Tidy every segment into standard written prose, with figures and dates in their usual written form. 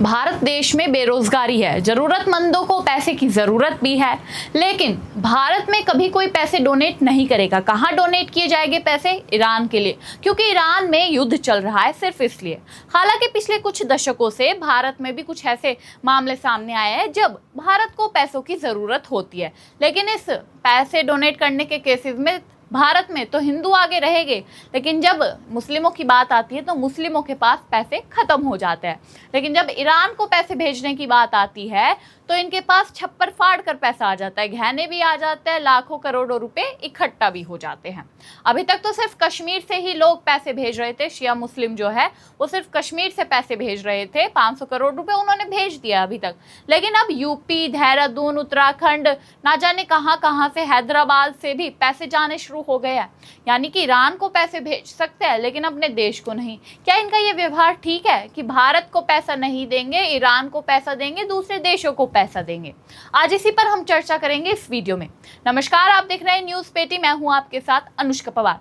भारत देश में बेरोजगारी है, जरूरतमंदों को पैसे की जरूरत भी है, लेकिन भारत में कभी कोई पैसे डोनेट नहीं करेगा। कहाँ डोनेट किए जाएंगे पैसे? ईरान के लिए, क्योंकि ईरान में युद्ध चल रहा है, सिर्फ इसलिए। हालांकि पिछले कुछ दशकों से भारत में भी कुछ ऐसे मामले सामने आए हैं जब भारत को पैसों की जरूरत होती है, लेकिन इस पैसे डोनेट करने के केसेस में भारत में तो हिंदू आगे रहेंगे, लेकिन जब मुस्लिमों की बात आती है तो मुस्लिमों के पास पैसे खत्म हो जाते हैं। लेकिन जब ईरान को पैसे भेजने की बात आती है तो इनके पास छप्पर फाड़ कर पैसा आ जाता है, गहने भी आ जाते हैं, लाखों करोड़ों रुपए इकट्ठा भी हो जाते हैं। अभी तक तो सिर्फ कश्मीर से ही लोग पैसे भेज रहे थे, शिया मुस्लिम जो है वो सिर्फ कश्मीर से पैसे भेज रहे थे, 500 करोड़ रुपए उन्होंने भेज दिया अभी तक। लेकिन अब यूपी, देहरादून, उत्तराखंड, ना जाने कहाँ कहाँ से, हैदराबाद से भी पैसे जाने शुरू हो गए हैं। यानी कि ईरान को पैसे भेज सकते हैं लेकिन अपने देश को नहीं। क्या इनका ये व्यवहार ठीक है कि भारत को पैसा नहीं देंगे, ईरान को पैसा देंगे, दूसरे देशों को पैसा देंगे? आज इसी पर हम चर्चा करेंगे इस वीडियो में। नमस्कार, आप देख रहे हैं न्यूज़ पेटी, मैं हूं आपके साथ अनुष्का पवार।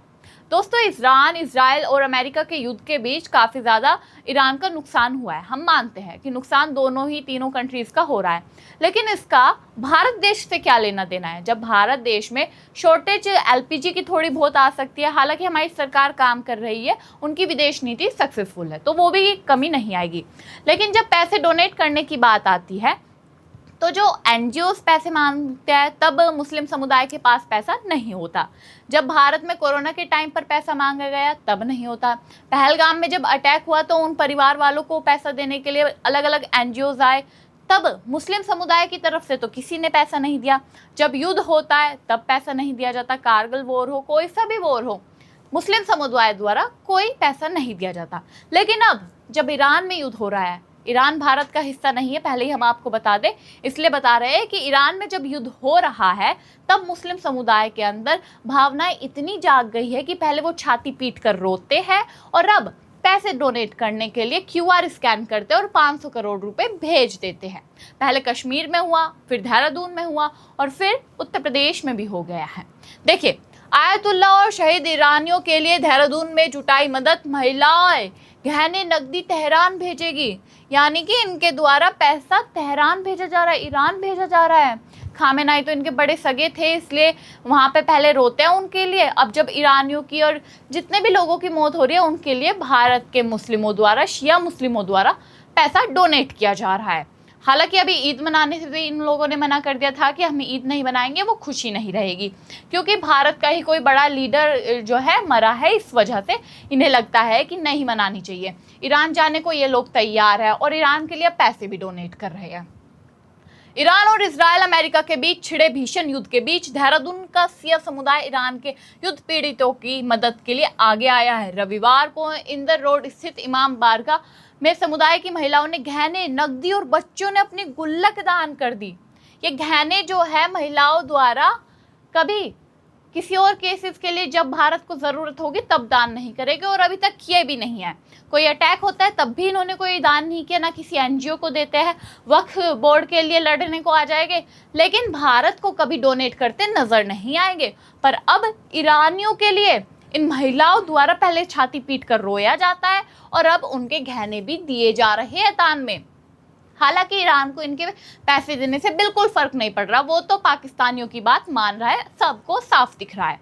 दोस्तों, ईरान, इजराइल और अमेरिका के युद्ध के बीच काफ़ी ज़्यादा ईरान का नुकसान हुआ है। हम मानते हैं कि नुकसान दोनों ही तीनों कंट्रीज़ का हो रहा है, लेकिन इसका भारत देश से क्या लेना देना है? जब भारत देश में शॉर्टेज एलपीजी की थोड़ी बहुत आ सकती है, हालांकि हमारी सरकार काम कर रही है, उनकी विदेश नीति सक्सेसफुल है, तो वो भी कमी नहीं आएगी। लेकिन जब पैसे डोनेट करने की बात आती है तो जो एनजीओस पैसे मांगते हैं तब मुस्लिम समुदाय के पास पैसा नहीं होता। जब भारत में कोरोना के टाइम पर पैसा मांगा गया तब नहीं होता। पहलगाम में जब अटैक हुआ तो उन परिवार वालों को पैसा देने के लिए अलग अलग एनजीओस आए, तब मुस्लिम समुदाय की तरफ से तो किसी ने पैसा नहीं दिया। जब युद्ध होता है तब पैसा नहीं दिया जाता, कारगिल वॉर हो, कोई सा भी वॉर हो, मुस्लिम समुदाय द्वारा कोई पैसा नहीं दिया जाता। लेकिन अब जब ईरान में युद्ध हो रहा है, ईरान भारत का हिस्सा नहीं है, पहले ही हम आपको बता दें, इसलिए बता रहे हैं कि ईरान में जब युद्ध हो रहा है तब मुस्लिम समुदाय के अंदर भावनाएं इतनी जाग गई है कि पहले वो छाती पीट कर रोते हैं और अब पैसे डोनेट करने के लिए क्यूआर स्कैन करते हैं और 500 करोड़ रुपए भेज देते हैं। पहले कश्मीर में हुआ, फिर देहरादून में हुआ और फिर उत्तर प्रदेश में भी हो गया है। देखिए, आयतुल्ला और शहीद ईरानियों के लिए देहरादून में जुटाई मदद, महिलाएं गहने नकदी तेहरान भेजेगी। यानी कि इनके द्वारा पैसा तेहरान भेजा जा रहा है, ईरान भेजा जा रहा है। खामेनाई तो इनके बड़े सगे थे, इसलिए वहाँ पे पहले रोते हैं उनके लिए। अब जब ईरानियों की और जितने भी लोगों की मौत हो रही है उनके लिए भारत के मुस्लिमों द्वारा, शिया मुस्लिमों द्वारा पैसा डोनेट किया जा रहा है। हालांकि अभी ईद मनाने से भी इन लोगों ने मना कर दिया था कि हम ईद नहीं मनाएंगे, वो खुशी नहीं रहेगी, क्योंकि भारत का ही कोई बड़ा लीडर जो है मरा है, इस वजह से इन्हें लगता है कि नहीं मनानी चाहिए। ईरान जाने को ये लोग तैयार है और ईरान के लिए पैसे भी डोनेट कर रहे हैं। ईरान और इजराइल अमेरिका के बीच छिड़े भीषण युद्ध के बीच देहरादून का सिया समुदाय ईरान के युद्ध पीड़ितों की मदद के लिए आगे आया है। रविवार को इंदर रोड स्थित इमाम बारगाह में समुदाय की महिलाओं ने गहने, नकदी और बच्चों ने अपनी गुल्लक दान कर दी। ये गहने जो है महिलाओं द्वारा कभी किसी और केसेस के लिए जब भारत को ज़रूरत होगी तब दान नहीं करेंगे और अभी तक किए भी नहीं है। कोई अटैक होता है तब भी इन्होंने कोई दान नहीं किया, ना किसी एनजीओ को देते हैं, वक्फ बोर्ड के लिए लड़ने को आ जाएंगे, लेकिन भारत को कभी डोनेट करते नजर नहीं आएंगे। पर अब ईरानियों के लिए इन महिलाओं द्वारा पहले छाती पीट कर रोया जाता है और अब उनके गहने भी दिए जा रहे हैं दान में। हालांकि ईरान को इनके पैसे देने से बिल्कुल फर्क नहीं पड़ रहा, वो तो पाकिस्तानियों की बात मान रहा है, सबको साफ दिख रहा है।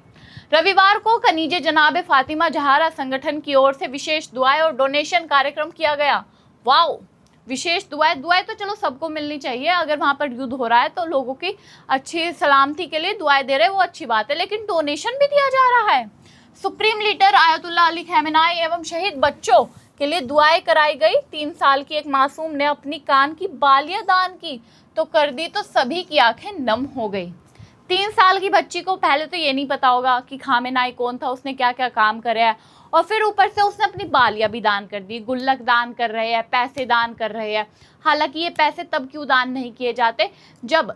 रविवार को कनीजे जनाब फातिमा जहारा संगठन की ओर से विशेष दुआएं और डोनेशन कार्यक्रम किया गया। वाओ, विशेष दुआएं तो चलो सबको मिलनी चाहिए, अगर वहां पर युद्ध हो रहा है तो लोगों की अच्छी सलामती के लिए दुआएं दे रहे हैं, वो अच्छी बात है, लेकिन डोनेशन भी दिया जा रहा है। सुप्रीम लीडर आयतुल्ला अली खamenei एवं शहीद बच्चों के लिए दुआएं कराई गई। 3 साल की एक मासूम ने अपनी कान की बालियां दान की तो कर दी तो सभी की आंखें नम हो गई। 3 साल की बच्ची को पहले तो ये नहीं पता होगा कि खamenei कौन था, उसने क्या क्या काम करे है, और फिर ऊपर से उसने अपनी बालियां भी दान कर दी, गुल्लक दान कर रहे हैं, पैसे दान कर रहे हैं। हालांकि ये पैसे तब क्यों दान नहीं किए जाते जब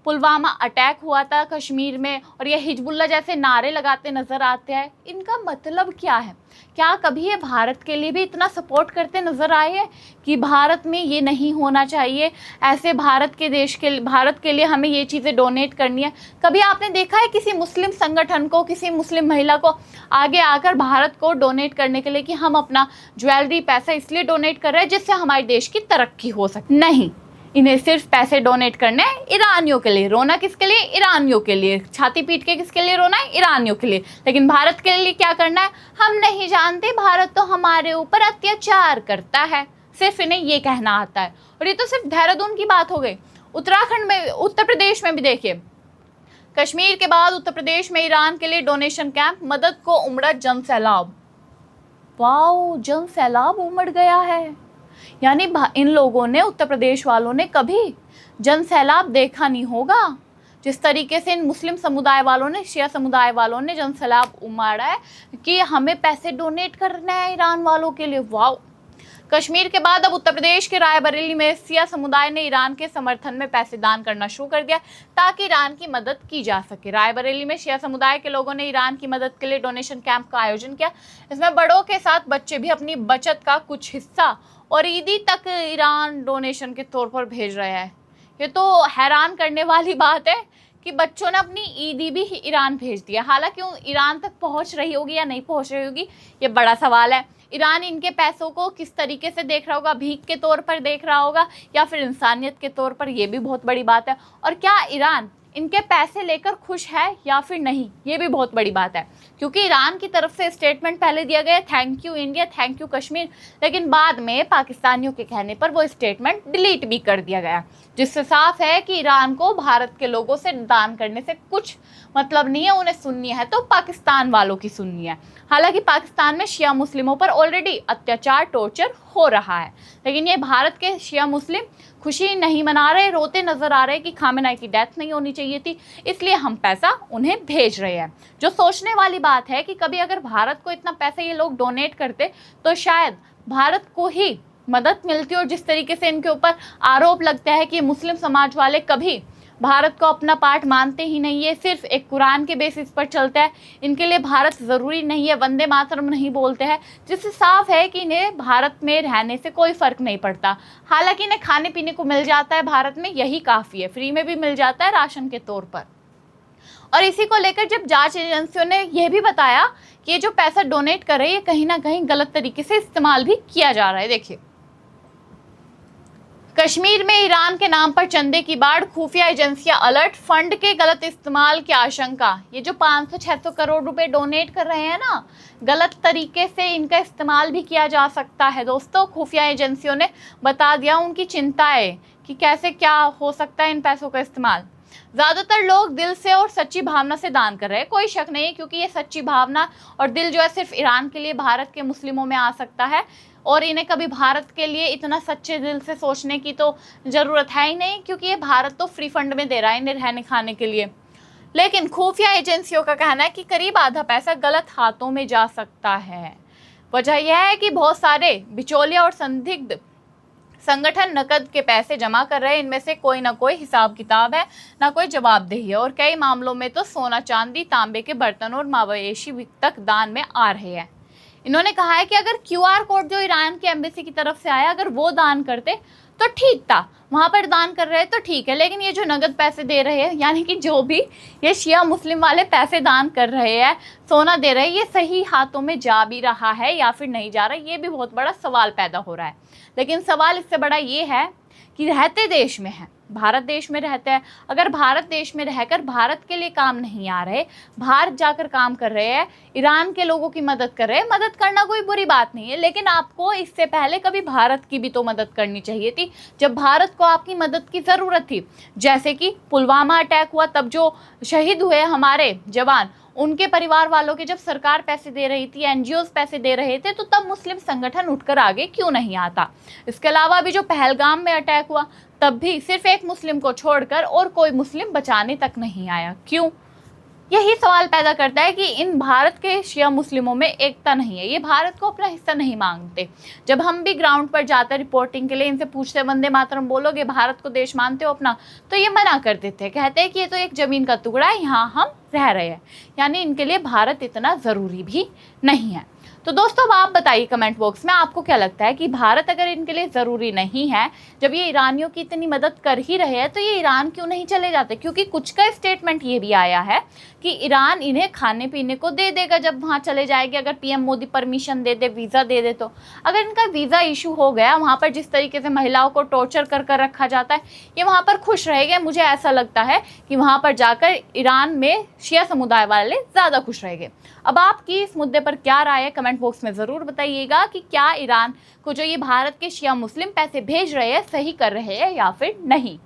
पुलवामा अटैक हुआ था कश्मीर में, और ये हिजबुल्ला जैसे नारे लगाते नजर आते हैं। इनका मतलब क्या है? क्या कभी ये भारत के लिए भी इतना सपोर्ट करते नजर आए हैं कि भारत में ये नहीं होना चाहिए, ऐसे भारत के लिए हमें ये चीज़ें डोनेट करनी है? कभी आपने देखा है किसी मुस्लिम संगठन को, किसी मुस्लिम महिला को आगे आकर भारत को डोनेट करने के लिए कि हम अपना ज्वेलरी पैसा इसलिए डोनेट कर रहे हैं जिससे हमारे देश की तरक्की हो सके? नहीं, इन्हें सिर्फ पैसे डोनेट करने हैं ईरानियों के लिए। रोना किसके लिए? ईरानियों के लिए। छाती पीट के किसके लिए रोना है? ईरानियों के लिए। लेकिन भारत के लिए क्या करना है हम नहीं जानते। भारत तो हमारे ऊपर अत्याचार करता है, सिर्फ इन्हें ये कहना आता है। और ये तो सिर्फ देहरादून की बात हो गई। उत्तराखंड में, उत्तर प्रदेश में भी देखिए, कश्मीर के बाद उत्तर प्रदेश में ईरान के लिए डोनेशन कैंप, मदद को उमड़ा जन सैलाब। वाओ, जन सैलाब उमड़ गया है। यानी इन लोगों ने, उत्तर प्रदेश वालों ने कभी जन सैलाब देखा नहीं होगा जिस तरीके से इन मुस्लिम समुदाय वालों ने, शिया समुदाय वालों ने जन सैलाब उमाड़ा है कि हमें पैसे डोनेट करने हैं ईरान वालों के लिए। वाओ। कश्मीर के बाद अब उत्तर प्रदेश के रायबरेली में शिया समुदाय ने ईरान के समर्थन में पैसे दान करना शुरू कर दिया ताकि ईरान की मदद की जा सके। रायबरेली में शिया समुदाय के लोगों ने ईरान की मदद के लिए डोनेशन कैंप का आयोजन किया। इसमें बड़ों के साथ बच्चे भी अपनी बचत का कुछ हिस्सा और ईदी तक ईरान डोनेशन के तौर पर भेज रहे हैं। ये तो हैरान करने वाली बात है कि बच्चों ने अपनी ईदी भी ईरान भेज दिया। हालांकि ईरान तक पहुंच रही होगी या नहीं पहुंच रही होगी, ये बड़ा सवाल है। ईरान इनके पैसों को किस तरीके से देख रहा होगा? भीख के तौर पर देख रहा होगा या फिर इंसानियत के तौर पर? ये भी बहुत बड़ी बात है। और क्या ईरान इनके पैसे लेकर खुश है या फिर नहीं, ये भी बहुत बड़ी बात है। क्योंकि ईरान की तरफ से स्टेटमेंट पहले दिया गया, thank you India, thank you Kashmir, लेकिन बाद में पाकिस्तानियों के कहने पर वो स्टेटमेंट डिलीट भी कर दिया गया, जिससे साफ है कि ईरान को भारत के लोगों से दान करने से कुछ मतलब नहीं है। उन्हें सुननी है तो पाकिस्तान वालों की सुननी है। हालांकि पाकिस्तान में शिया मुस्लिमों पर ऑलरेडी अत्याचार, टॉर्चर हो रहा है, लेकिन ये भारत के शिया मुस्लिम खुशी नहीं मना रहे, रोते नजर आ रहे कि खामेनाई की डेथ नहीं होनी चाहिए थी, इसलिए हम पैसा उन्हें भेज रहे हैं। जो सोचने वाली बात है कि कभी अगर भारत को इतना पैसा ये लोग डोनेट करते तो शायद भारत को ही मदद मिलती। और जिस तरीके से इनके ऊपर आरोप लगता है कि मुस्लिम समाज वाले कभी भारत को अपना पार्ट मानते ही नहीं है, सिर्फ एक कुरान के बेसिस पर चलता है, इनके लिए भारत ज़रूरी नहीं है, वंदे मातरम नहीं बोलते हैं, जिससे साफ है कि इन्हें भारत में रहने से कोई फ़र्क नहीं पड़ता। हालांकि इन्हें खाने पीने को मिल जाता है भारत में, यही काफ़ी है, फ्री में भी मिल जाता है राशन के तौर पर। और इसी को लेकर जब जांच एजेंसियों ने यह भी बताया कि ये जो पैसा डोनेट कर रहे हैं, ये कहीं ना कहीं गलत तरीके से इस्तेमाल भी किया जा रहा है। देखिए, कश्मीर में ईरान के नाम पर चंदे की बाढ़, खुफिया एजेंसियां अलर्ट, फंड के गलत इस्तेमाल की आशंका। ये जो 500-600 करोड़ रुपए डोनेट कर रहे हैं ना, गलत तरीके से इनका इस्तेमाल भी किया जा सकता है। दोस्तों, खुफिया एजेंसियों ने बता दिया उनकी चिंताएं कि कैसे क्या हो सकता है इन पैसों का इस्तेमाल। ज़्यादातर लोग दिल से और सच्ची भावना से दान कर रहे हैं, कोई शक नहीं है, क्योंकि ये सच्ची भावना और दिल जो है सिर्फ ईरान के लिए भारत के मुस्लिमों में आ सकता है। और इन्हें कभी भारत के लिए इतना सच्चे दिल से सोचने की तो ज़रूरत है ही नहीं, क्योंकि ये भारत तो फ्री फंड में दे रहा है इन्हें रहने खाने के लिए। लेकिन खुफिया एजेंसियों का कहना है कि करीब आधा पैसा गलत हाथों में जा सकता है। वजह यह है कि बहुत सारे बिचौलिया और संदिग्ध संगठन नकद के पैसे जमा कर रहे हैं, इनमें से कोई ना कोई हिसाब किताब है, ना कोई जवाबदेही है, और कई मामलों में तो सोना, चांदी, तांबे के बर्तन और मवेशी तक दान में आ रहे हैं। इन्होंने कहा है कि अगर क्यूआर कोड जो ईरान की एम्बेसी की तरफ से आया, अगर वो दान करते तो ठीक था, वहाँ पर दान कर रहे हैं तो ठीक है, लेकिन ये जो नगद पैसे दे रहे हैं, यानी कि जो भी ये शिया मुस्लिम वाले पैसे दान कर रहे हैं, सोना दे रहे हैं, ये सही हाथों में जा भी रहा है या फिर नहीं जा रहा, ये भी बहुत बड़ा सवाल पैदा हो रहा है। लेकिन सवाल इससे बड़ा ये है कि रहते देश में है, भारत देश में रहते हैं, अगर भारत देश में रहकर भारत के लिए काम नहीं आ रहे, बाहर जाकर काम कर रहे हैं, ईरान के लोगों की मदद कर रहे हैं, मदद करना कोई बुरी बात नहीं है, लेकिन आपको इससे पहले कभी भारत की भी तो मदद करनी चाहिए थी, जब भारत को आपकी मदद की ज़रूरत थी। जैसे कि पुलवामा अटैक हुआ, तब जो शहीद हुए हमारे जवान, उनके परिवार वालों के जब सरकार पैसे दे रही थी, एनजीओज पैसे दे रहे थे, तो तब मुस्लिम संगठन उठकर आगे क्यों नहीं आता। इसके अलावा भी जो पहलगाम में अटैक हुआ, तब भी सिर्फ एक मुस्लिम को छोड़कर और कोई मुस्लिम बचाने तक नहीं आया। क्यों? यही सवाल पैदा करता है कि इन भारत के शिया मुस्लिमों में एकता नहीं है, ये भारत को अपना हिस्सा नहीं मांगते। जब हम भी ग्राउंड पर जाते रिपोर्टिंग के लिए, इनसे पूछते वंदे मातरम बोलोगे, भारत को देश मानते हो अपना, तो ये मना कर देते हैं, कहते हैं कि ये तो एक ज़मीन का टुकड़ा है, यहाँ हम रह रहे हैं। यानी इनके लिए भारत इतना ज़रूरी भी नहीं है। तो दोस्तों अब आप बताइए कमेंट बॉक्स में, आपको क्या लगता है कि भारत अगर इनके लिए ज़रूरी नहीं है, जब ये ईरानियों की इतनी मदद कर ही रहे हैं, तो ये ईरान क्यों नहीं चले जाते? क्योंकि कुछ का स्टेटमेंट ये भी आया है कि ईरान इन्हें खाने पीने को दे देगा जब वहाँ चले जाएंगे, अगर पीएम मोदी परमिशन दे दे, वीज़ा दे दे। तो अगर इनका वीज़ा इशू हो गया, वहाँ पर जिस तरीके से महिलाओं को टॉर्चर कर कर रखा जाता है, ये वहाँ पर खुश रहेंगे। मुझे ऐसा लगता है कि वहाँ पर जाकर ईरान में शिया समुदाय वाले ज़्यादा खुश रहेंगे। अब आपकी इस मुद्दे पर क्या राय है, कमेंट बॉक्स में ज़रूर बताइएगा कि क्या ईरान को जो ये भारत के शिया मुस्लिम पैसे भेज रहे हैं सही कर रहे हैं या फिर नहीं।